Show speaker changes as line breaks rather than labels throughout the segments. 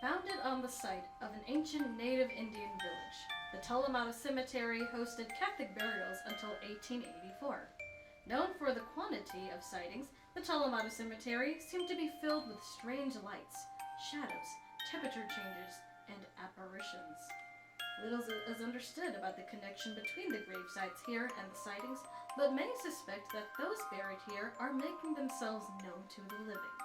Founded on the site of an ancient native Indian village, the Tullamatta Cemetery hosted Catholic burials until 1884. Known for the quantity of sightings, the Tullamatta Cemetery seemed to be filled with strange lights, shadows, temperature changes, and apparitions. Little is understood about the connection between the grave sites here and the sightings, but many suspect that those buried here are making themselves known to the living.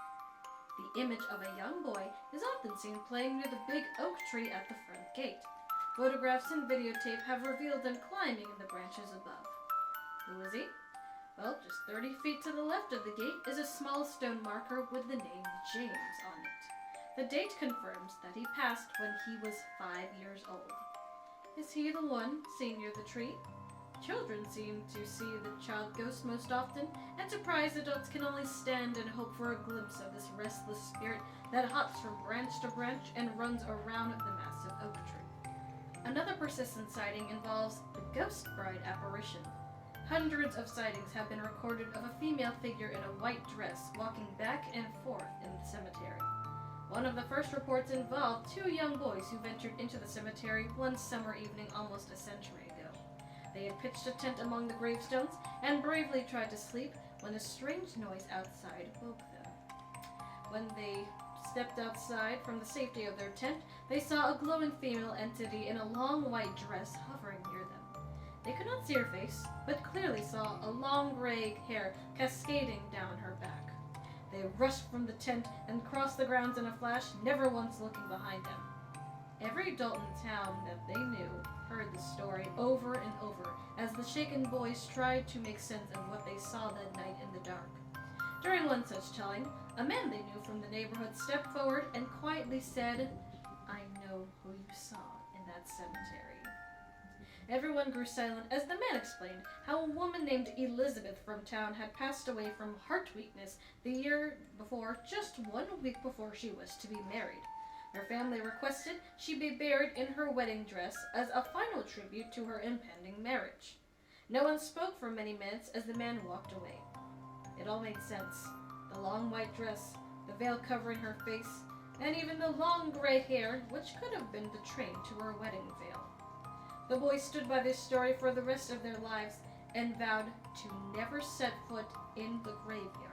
The image of a young boy is often seen playing near the big oak tree at the front gate. Photographs and videotape have revealed him climbing in the branches above. Who is he? Well, just 30 feet to the left of the gate is a small stone marker with the name James on it. The date confirms that he passed when he was 5 years old. Is he the one seen near the tree? Children seem to see the child ghost most often, and surprised adults can only stand and hope for a glimpse of this restless spirit that hops from branch to branch and runs around the massive oak tree. Another persistent sighting involves the Ghost Bride apparition. Hundreds of sightings have been recorded of a female figure in a white dress walking back and forth in the cemetery. One of the first reports involved 2 young boys who ventured into the cemetery one summer evening almost a century ago. They had pitched a tent among the gravestones and bravely tried to sleep when a strange noise outside woke them. When they stepped outside from the safety of their tent, they saw a glowing female entity in a long white dress hovering near them. They could not see her face, but clearly saw a long gray hair cascading down her back. They rushed from the tent and crossed the grounds in a flash, never once looking behind them. Every adult in town that they knew heard the story over and over as the shaken boys tried to make sense of what they saw that night in the dark. During one such telling, a man they knew from the neighborhood stepped forward and quietly said, "I know who you saw in that cemetery." Everyone grew silent as the man explained how a woman named Elizabeth from town had passed away from heart weakness the year before, just 1 week before she was to be married. Her family requested she be buried in her wedding dress as a final tribute to her impending marriage. No one spoke for many minutes as the man walked away. It all made sense. The long white dress, the veil covering her face, and even the long gray hair, which could have been the train to her wedding veil. The boys stood by this story for the rest of their lives and vowed to never set foot in the graveyard.